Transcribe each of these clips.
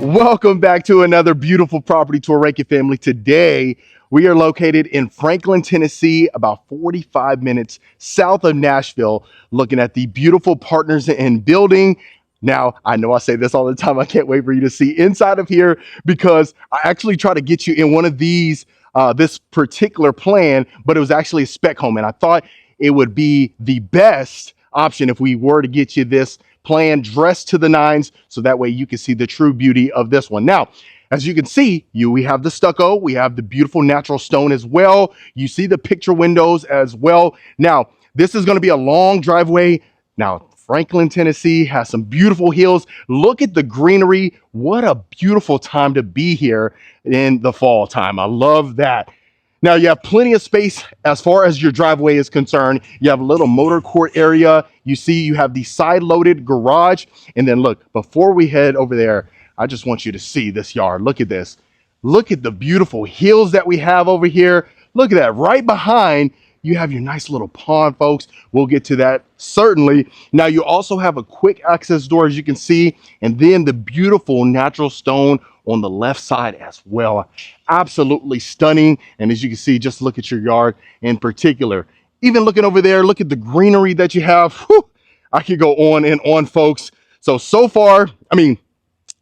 Welcome back to another beautiful property tour, Rankin family. Today, we are located in Franklin, Tennessee, about 45 minutes south of Nashville, looking at the beautiful Partners in Building. Now, I know I say this all the time. I can't wait for you to see inside of here because I actually try to get you in one of these, this particular plan, but it was actually a spec home. And I thought it would be the best option if we were to get you this plan dressed to the nines, so that way you can see the true beauty of this one. Now, as you can see, we have the stucco, we have the beautiful natural stone as well. You see the picture windows as well. Now, this is going to be a long driveway. Now, Franklin, Tennessee has some beautiful hills. Look at the greenery. What a beautiful time to be here in the fall time. I love that. Now you have plenty of space as far as your driveway is concerned. You have a little motor court area. You see you have the side loaded garage. And then look, before we head over there, I just want you to see this yard. Look at this. Look at the beautiful hills that we have over here. Look at that. Right behind, you have your nice little pond, folks. We'll get to that certainly. Now you also have a quick access door, as you can see, and then the beautiful natural stone on the left side as well. Absolutely stunning. And as you can see, just look at your yard in particular. Even looking over there, look at the greenery that you have. Whew, I could go on and on, folks. So far, I mean,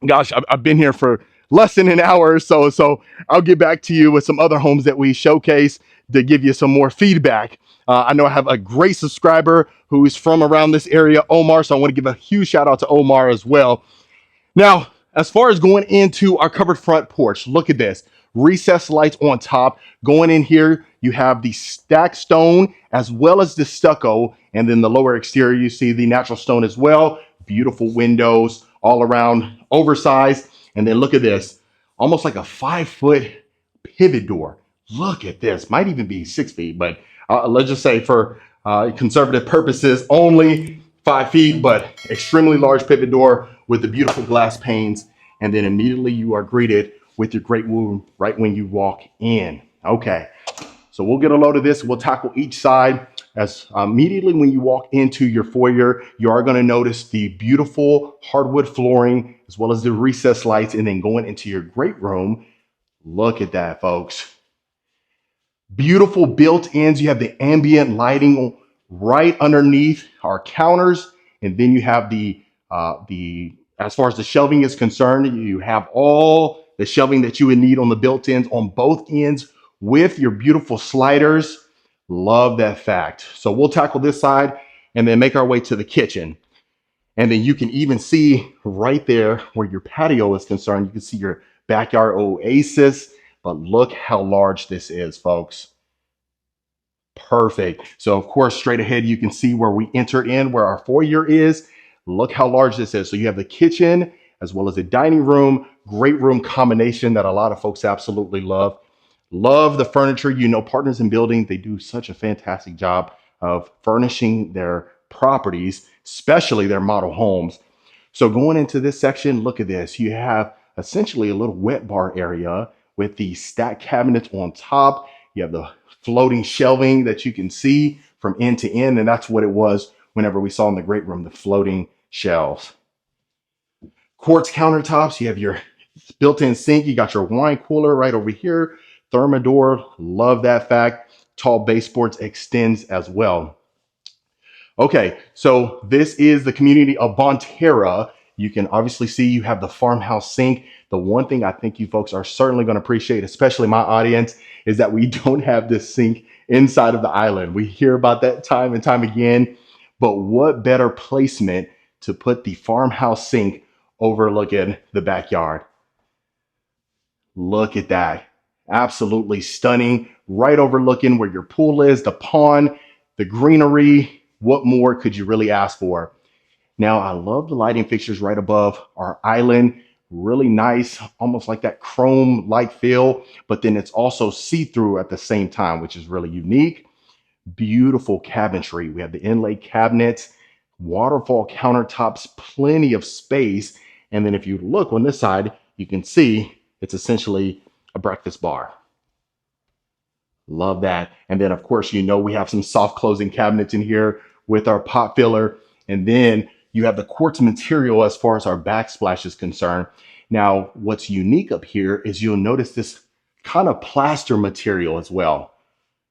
gosh, I've been here for less than an hour or so. So I'll get back to you with some other homes that we showcase to give you some more feedback. I know I have a great subscriber who is from around this area, Omar. So I want to give a huge shout out to Omar as well. Now, as far as going into our covered front porch, look at this. Recessed lights on top. Going in here, you have the stacked stone as well as the stucco. And then the lower exterior, you see the natural stone as well. Beautiful windows all around, oversized. And then look at this, almost like a 5-foot pivot door. Look at this, might even be 6 feet, but let's just say for conservative purposes, only 5 feet, but extremely large pivot door with the beautiful glass panes. And then immediately you are greeted with your great room right when you walk in. Okay, so we'll get a load of this. We'll tackle each side. As immediately when you walk into your foyer, you are going to notice the beautiful hardwood flooring as well as the recessed lights. And then going into your great room, look at that, folks. Beautiful built-ins. You have the ambient lighting right underneath our counters. And then you have the as far as the shelving is concerned, you have all the shelving that you would need on the built-ins on both ends with your beautiful sliders. Love that fact. So we'll tackle this side and then make our way to the kitchen. And then you can even see right there where your patio is concerned, you can see your backyard oasis. But look how large this is, folks. Perfect. So of course, straight ahead, you can see where we enter in, where our foyer is. Look how large this is. So you have the kitchen as well as the dining room, great room combination that a lot of folks absolutely love. Love the furniture. You know, Partners in Building, they do such a fantastic job of furnishing their properties, especially their model homes. So going into this section, look at this. You have essentially a little wet bar area with the stacked cabinets on top. You have the floating shelving that you can see from end to end. And that's what it was whenever we saw in the great room, the floating shelves. Quartz countertops. You have your built-in sink. You got your wine cooler right over here. Thermador. Love that fact. Tall baseboards extends as well. Okay, so this is the community of Bonterra. You can obviously see you have the farmhouse sink. The one thing I think you folks are certainly going to appreciate, especially my audience, is that we don't have this sink inside of the island. We hear about that time and time again, but what better placement to put the farmhouse sink overlooking the backyard? Look at that. Absolutely stunning. Right overlooking where your pool is, the pond, the greenery. What more could you really ask for? Now, I love the lighting fixtures right above our island. Really nice, almost like that chrome light feel, but then it's also see-through at the same time, which is really unique. Beautiful cabinetry. We have the inlay cabinets, waterfall countertops, plenty of space. And then if you look on this side, you can see it's essentially a breakfast bar. Love that. And then of course, you know, we have some soft closing cabinets in here with our pot filler. And then you have the quartz material as far as our backsplash is concerned. Now, what's unique up here is you'll notice this kind of plaster material as well.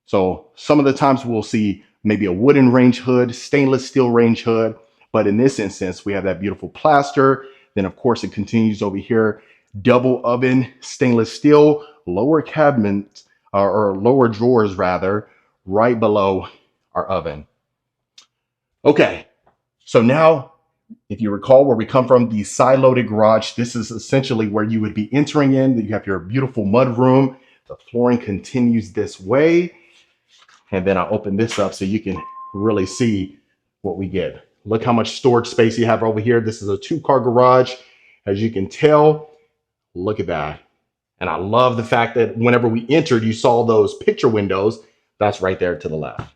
So some of the times we'll see maybe a wooden range hood, stainless steel range hood, but in this instance, we have that beautiful plaster. Then of course it continues over here, double oven, stainless steel, lower cabinets, or lower drawers rather, right below our oven. Okay, so now if you recall where we come from, the side-loaded garage, this is essentially where you would be entering in. You have your beautiful mud room. The flooring continues this way. And then I'll open this up so you can really see what we get. Look how much storage space you have over here. This is a 2-car garage. As you can tell, look at that. And I love the fact that whenever we entered, you saw those picture windows. That's right there to the left.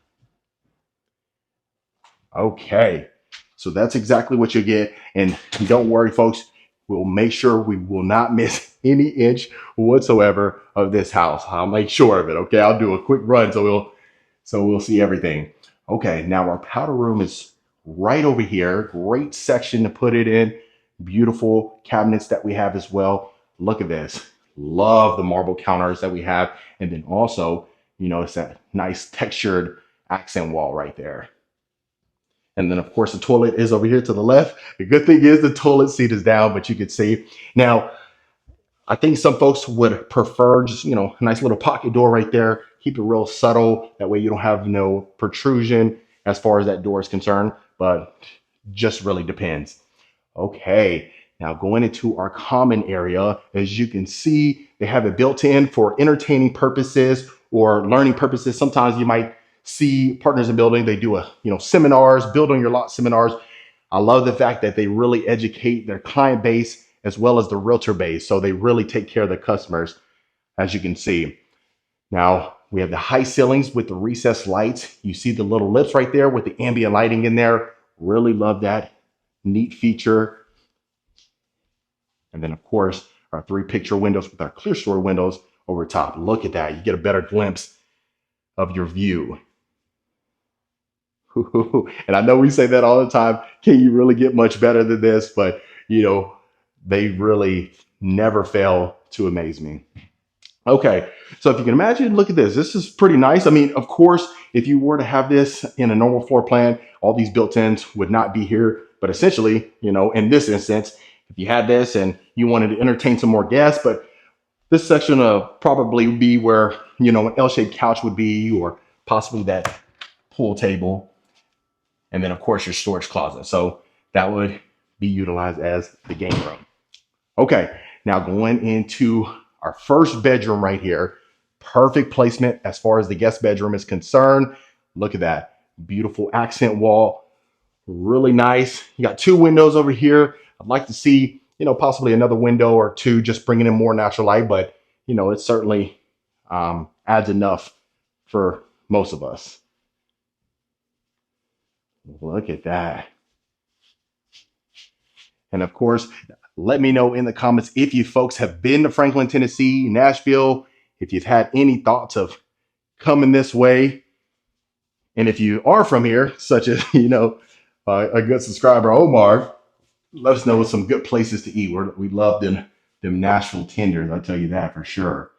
Okay, so that's exactly what you get. And don't worry, folks, we'll make sure we will not miss any inch whatsoever of this house. I'll make sure of it. Okay, I'll do a quick run so we'll see everything. Okay, now our powder room is right over here. Great section to put it in. Beautiful cabinets that we have as well. Look at this. Love the marble counters that we have. And then also, you notice that nice textured accent wall right there. And then of course the toilet is over here to the left. The good thing is the toilet seat is down, but you can see. Now, I think some folks would prefer just, a nice little pocket door right there. Keep it real subtle. That way you don't have no protrusion as far as that door is concerned, but just really depends. Okay, now going into our common area, as you can see, they have it built in for entertaining purposes or learning purposes. Sometimes you might see Partners in Building, they do seminars, build on your lot seminars. I love the fact that they really educate their client base as well as the realtor base. So they really take care of the customers, as you can see. Now we have the high ceilings with the recessed lights. You see the little lips right there with the ambient lighting in there. Really love that neat feature. And then of course, our 3 picture windows with our clear story windows over top. Look at that. You get a better glimpse of your view. And I know we say that all the time. Can you really get much better than this? But, they really never fail to amaze me. Okay, so if you can imagine, look at this. This is pretty nice. I mean, of course, if you were to have this in a normal floor plan, all these built-ins would not be here. But essentially, in this instance, if you had this and you wanted to entertain some more guests, but this section probably be where, an L-shaped couch would be, or possibly that pool table. And then of course your storage closet. So that would be utilized as the game room. Okay, now going into our first bedroom right here. Perfect placement as far as the guest bedroom is concerned. Look at that. Beautiful accent wall. Really nice. You got 2 windows over here. I'd like to see, possibly another window or 2, just bringing in more natural light, but it certainly adds enough for most of us. Look at that. And of course, let me know in the comments if you folks have been to Franklin, Tennessee, Nashville, if you've had any thoughts of coming this way. And if you are from here, such as, a good subscriber, Omar, let us know some good places to eat. We love them Nashville tenders. I'll tell you that for sure.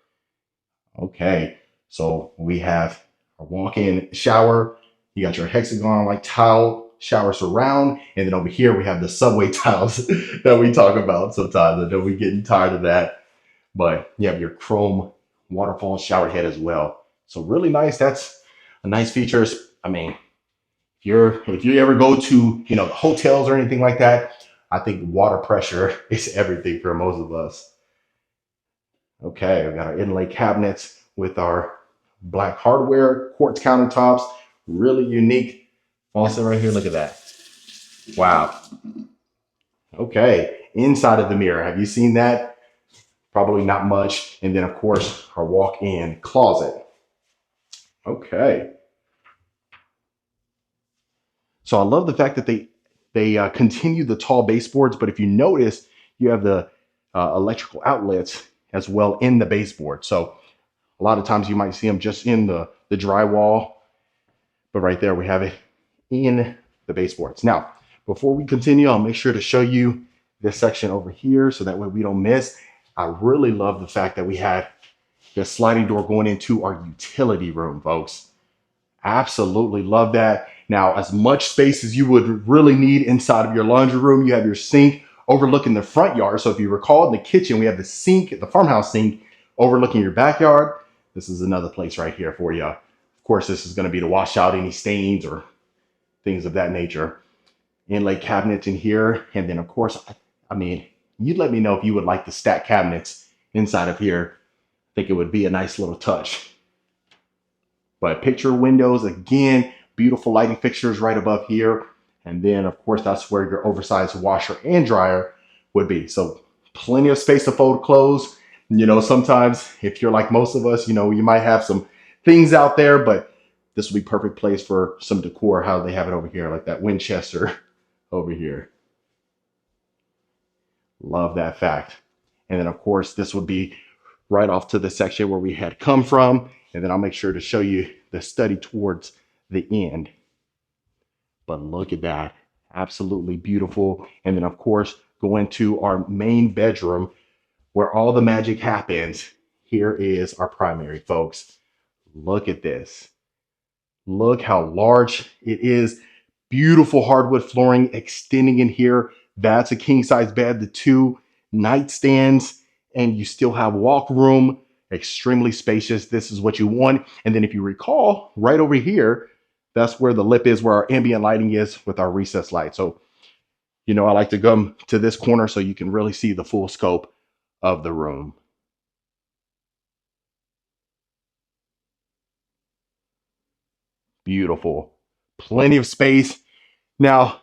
Okay, so we have a walk-in shower. You got your hexagon like tile shower surround, and then over here we have the subway tiles that we talk about sometimes. I know we're getting tired of that, but you have your chrome waterfall shower head as well. So really nice. That's a nice feature. I mean, if you ever go to hotels or anything like that, I think water pressure is everything for most of us. Okay, we got our inlay cabinets with our black hardware, quartz countertops, really unique faucet right here. Look at that. Wow. Okay, inside of the mirror, have you seen that? Probably not much. And then of course, our walk-in closet. Okay. So I love the fact that they continue the tall baseboards, but if you notice, you have the electrical outlets as well in the baseboard. So a lot of times you might see them just in the drywall, but right there we have it in the baseboards. Now, before we continue, I'll make sure to show you this section over here so that way we don't miss. I really love the fact that we had the sliding door going into our utility room, folks. Absolutely love that. Now, as much space as you would really need inside of your laundry room, you have your sink overlooking the front yard. So if you recall, in the kitchen, we have the sink, the farmhouse sink, overlooking your backyard. This is another place right here for you. Of course, this is going to be to wash out any stains or things of that nature. Inlay cabinets in here. And then, of course, I mean, you'd let me know if you would like the stack cabinets inside of here. I think it would be a nice little touch. But picture windows, again, beautiful lighting fixtures right above here. And then, of course, that's where your oversized washer and dryer would be. So plenty of space to fold clothes. You know, sometimes if you're like most of us, you know, you might have some things out there, but this would be perfect place for some decor, how they have it over here, like that Winchester over here. Love that fact. And then, of course, this would be right off to the section where we had come from. And then I'll make sure to show you the study towards the end. But look at that. Absolutely beautiful. And then, of course, go into our main bedroom where all the magic happens. Here is our primary, folks. Look at this. Look how large it is. Beautiful hardwood flooring extending in here. That's a king size bed, the 2 nightstands, and you still have walk room. Extremely spacious. This is what you want. And then if you recall, right over here, that's where the lip is, where our ambient lighting is with our recessed light. So, you know, I like to come to this corner so you can really see the full scope of the room. Beautiful. Plenty of space. Now,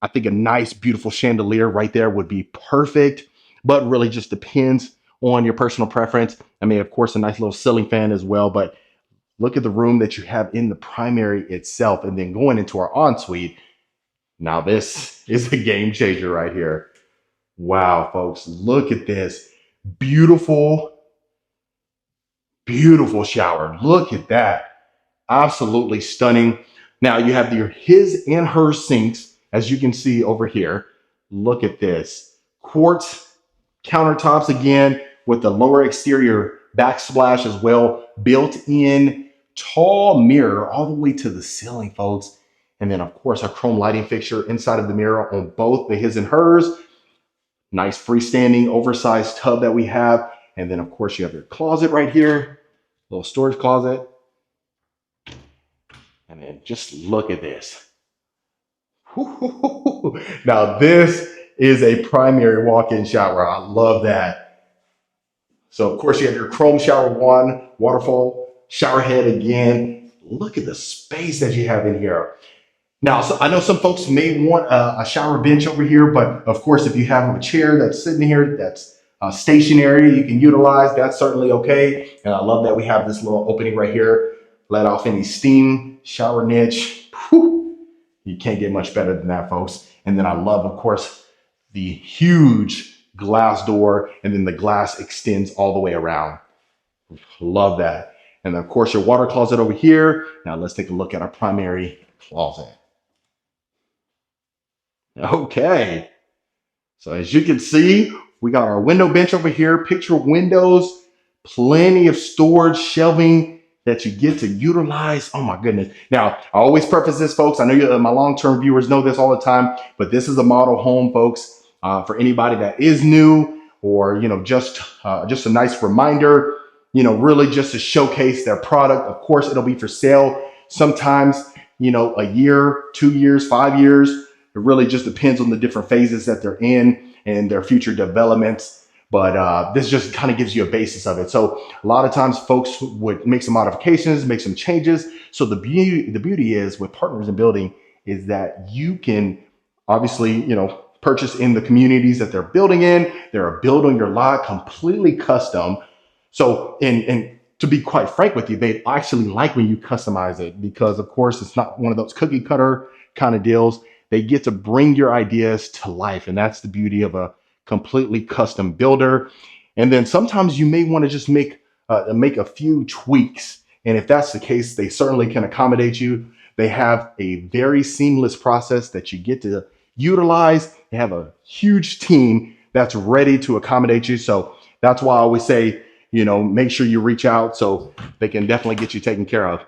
I think a nice, beautiful chandelier right there would be perfect, but really just depends on your personal preference. I mean, of course, a nice little ceiling fan as well, but look at the room that you have in the primary itself, and then going into our ensuite. Now, this is a game changer right here. Wow, folks, look at this. Beautiful, beautiful shower. Look at that. Absolutely stunning. Now you have your his and her sinks, as you can see over here. Look at this. Quartz countertops again with the lower exterior backsplash as well. Built-in tall mirror all the way to the ceiling, folks. And then, of course, our chrome lighting fixture inside of the mirror on both the his and hers. Nice freestanding oversized tub that we have. And then, of course, you have your closet right here. Little storage closet. And then just look at this. Now, this is a primary walk-in shower. I love that. So, of course, you have your chrome shower one, waterfall shower head again. Look at the space that you have in here. Now, so I know some folks may want a shower bench over here, but of course, if you have a chair that's sitting here that's stationary, you can utilize, that's certainly okay. And I love that we have this little opening right here. Let off any steam, shower niche. Whew. You can't get much better than that, folks. And then I love, of course, the huge glass door, and then the glass extends all the way around. Love that. And then, of course, your water closet over here. Now let's take a look at our primary closet. Okay. So as you can see, we got our window bench over here, picture windows, plenty of storage shelving that you get to utilize. Oh my goodness. Now, I always preface this, folks. I know you, my long-term viewers know this all the time, but this is a model home, folks, for anybody that is new or, you know, just a nice reminder, you know, really just to showcase their product. Of course, it'll be for sale sometimes, you know, a year, 2 years, 5 years. It really just depends on the different phases that they're in and their future developments. But this just kind of gives you a basis of it. So a lot of times folks would make some modifications, make some changes. So the beauty is with Partners in Building is that you can obviously, you know, purchase in the communities that they're building in. They're building your lot completely custom. So, and to be quite frank with you, they actually like when you customize it because, of course, it's not one of those cookie cutter kind of deals. They get to bring your ideas to life. And that's the beauty of a completely custom builder. And then sometimes you may want to just make a few tweaks. And if that's the case, they certainly can accommodate you. They have a very seamless process that you get to utilize. They have a huge team that's ready to accommodate you. So that's why I always say, make sure you reach out so they can definitely get you taken care of.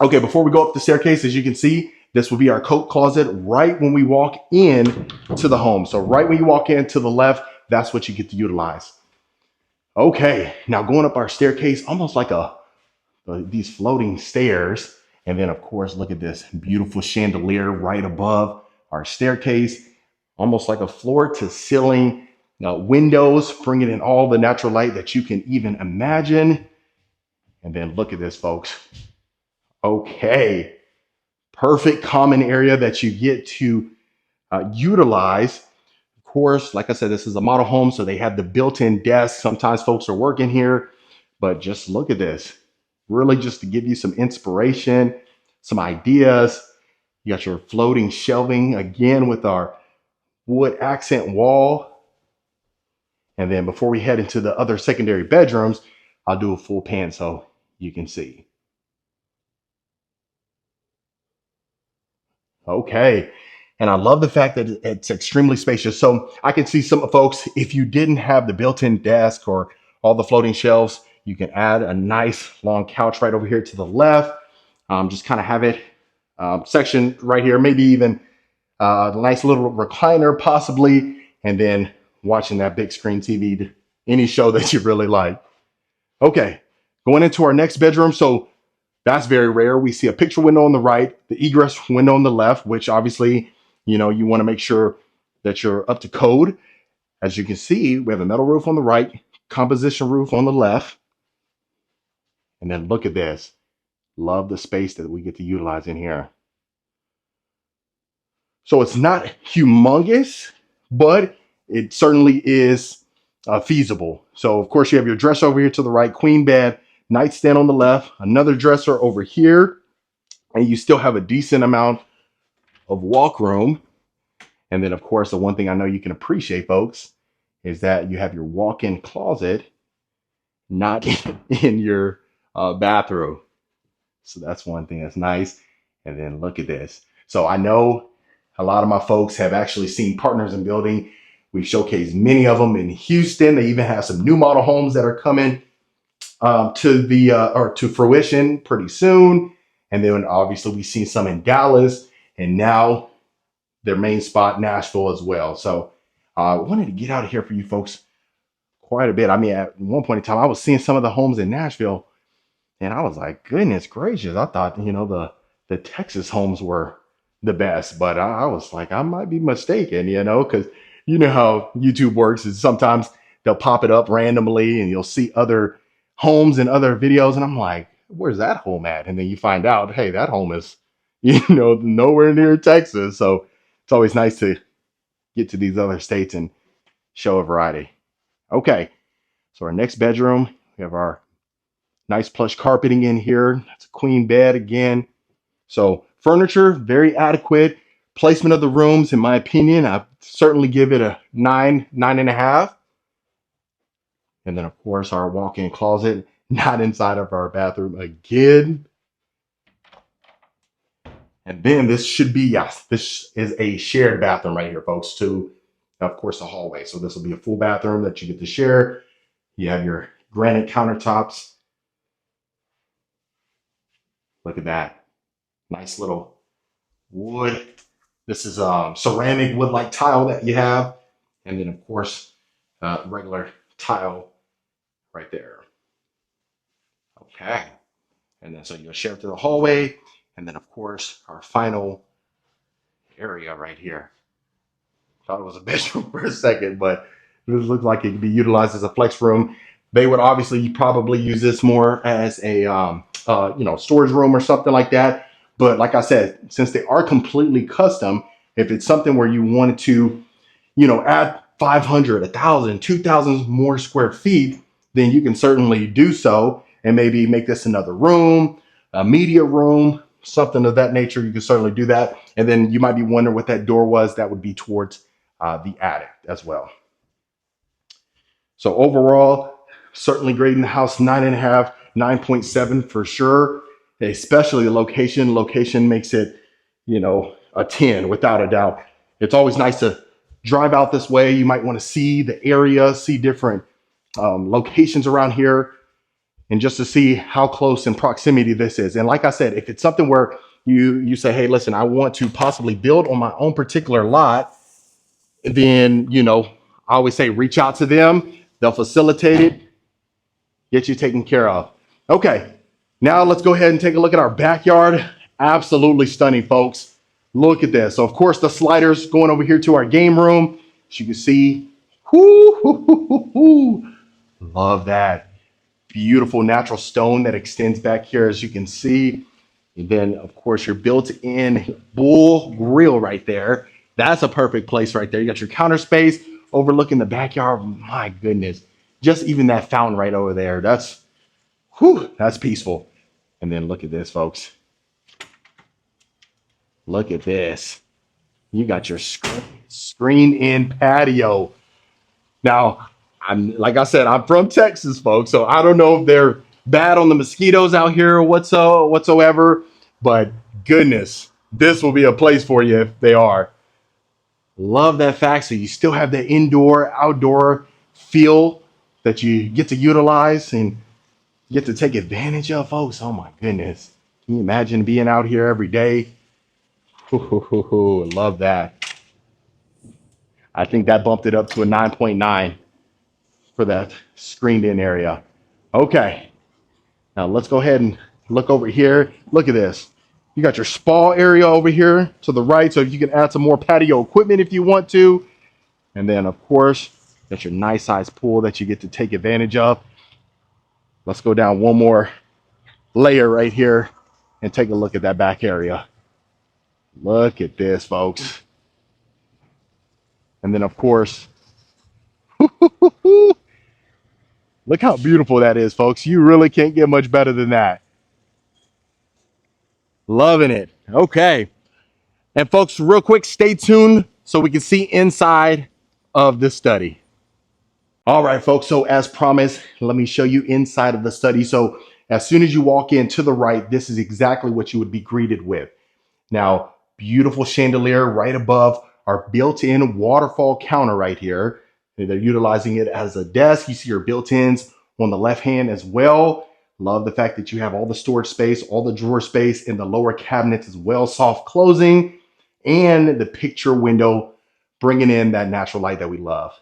Okay, before we go up the staircase, as you can see, this will be our coat closet right when we walk in to the home. So right when you walk in to the left, that's what you get to utilize. Okay, now going up our staircase, almost like these floating stairs. And then of course, look at this beautiful chandelier right above our staircase, almost like a floor to ceiling windows, bringing in all the natural light that you can even imagine. And then look at this, folks. Okay, perfect common area that you get to utilize. Of course, like I said, this is a model home, so they have the built-in desk. Sometimes folks are working here, but just look at this. Really just to give you some inspiration, some ideas. You got your floating shelving again with our wood accent wall. And then before we head into the other secondary bedrooms, I'll do a full pan so you can see. Okay. And I love the fact that it's extremely spacious. So I can see some folks, if you didn't have the built-in desk or all the floating shelves, you can add a nice long couch right over here to the left. Just kind of have it sectioned right here, maybe even a nice little recliner possibly, and then watching that big screen TV, any show that you really like. Okay, going into our next bedroom. So that's very rare. We see a picture window on the right, the egress window on the left, which obviously, you want to make sure that you're up to code. As you can see, we have a metal roof on the right, composition roof on the left. And then look at this. Love the space that we get to utilize in here. So it's not humongous, but it certainly is feasible. So of course you have your dresser over here to the right, queen bed, nightstand on the left, another dresser over here, and you still have a decent amount of walk room. And then of course, the one thing I know you can appreciate, folks, is that you have your walk-in closet not in your bathroom. So that's one thing that's nice. And then look at this. So I know a lot of my folks have actually seen Partners in Building. We've showcased many of them in Houston. They even have some new model homes that are coming to fruition pretty soon. And then obviously we've seen some in Dallas, and now their main spot, Nashville, as well. So I wanted to get out of here for you folks quite a bit. I mean, at one point in time, I was seeing some of the homes in Nashville, and I was like, goodness gracious, I thought, the Texas homes were the best, but I was like, I might be mistaken, because you know how YouTube works is sometimes they'll pop it up randomly and you'll see other homes and other videos. And I'm like, where's that home at? And then you find out, hey, that home is, nowhere near Texas. So it's always nice to get to these other states and show a variety. Okay. So our next bedroom, we have our nice plush carpeting in here. That's a queen bed again. So furniture, very adequate. Placement of the rooms, in my opinion, I certainly give it a 9.5. And then of course our walk-in closet, not inside of our bathroom again. And then this should be, yes, this is a shared bathroom right here, folks, to, of course, the hallway. So this will be a full bathroom that you get to share. You have your granite countertops. Look at that. Nice little wood. This is ceramic wood-like tile that you have. And then, of course, regular tile right there. Okay. And then so you'll share through the hallway. And then, of course, our final area right here. Thought it was a bedroom for a second, but this looks like it could be utilized as a flex room. They would obviously probably use this more as a storage room or something like that. But like I said, since they are completely custom, if it's something where you wanted to, add 500, 1,000, 2,000 more square feet, then you can certainly do so and maybe make this another room, a media room, something of that nature. You can certainly do that. And then you might be wondering what that door was. That would be towards the attic as well. So overall, certainly grading the house 9.5, 9.7 for sure, especially the location. Location makes it, a 10 without a doubt. It's always nice to drive out this way. You might want to see the area, see different locations around here, and just to see how close in proximity this is. And like I said, if it's something where you say, hey, listen, I want to possibly build on my own particular lot, then, I always say reach out to them. They'll facilitate it, get you taken care of. Okay, now let's go ahead and take a look at our backyard. Absolutely stunning, folks. Look at this. So, of course, the sliders going over here to our game room. As you can see, love that. Beautiful natural stone that extends back here, as you can see. And then, of course, your built-in bull grill right there. That's a perfect place right there. You got your counter space overlooking the backyard. My goodness. Just even that fountain right over there. That's peaceful. And then look at this, folks. Look at this. You got your screen-in patio. Now, like I said, I'm from Texas, folks, so I don't know if they're bad on the mosquitoes out here or whatsoever, but goodness, this will be a place for you if they are. Love that fact. So you still have that indoor, outdoor feel that you get to utilize and get to take advantage of, folks. Oh my goodness. Can you imagine being out here every day? Love that. I think that bumped it up to a 9.9 for that screened in area. Okay. Now let's go ahead and look over here. Look at this. You got your spa area over here to the right, so you can add some more patio equipment if you want to. And then, of course, got your nice size pool that you get to take advantage of. Let's go down one more layer right here and take a look at that back area. Look at this, folks. And then, of course, look how beautiful that is, folks. You really can't get much better than that. Loving it. Okay. And folks, real quick, stay tuned so we can see inside of this study. All right, folks. So as promised, let me show you inside of the study. So as soon as you walk in to the right, this is exactly what you would be greeted with. Now, beautiful chandelier right above our built-in waterfall counter right here. They're utilizing it as a desk. You see your built-ins on the left hand as well. Love the fact that you have all the storage space, all the drawer space in the lower cabinets as well, soft closing, and the picture window bringing in that natural light that we love.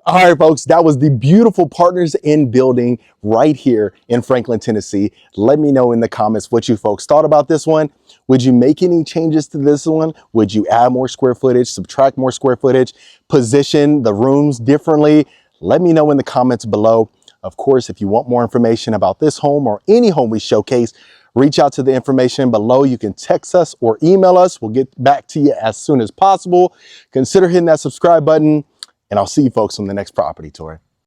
All right, folks, that was the beautiful Partners in Building right here in Franklin, Tennessee. Let me know in the comments what you folks thought about this one. Would you make any changes to this one? Would you add more square footage, subtract more square footage, position the rooms differently? Let me know in the comments below. Of course, if you want more information about this home or any home we showcase, reach out to the information below. You can text us or email us. We'll get back to you as soon as possible. Consider hitting that subscribe button. And I'll see you folks on the next property tour.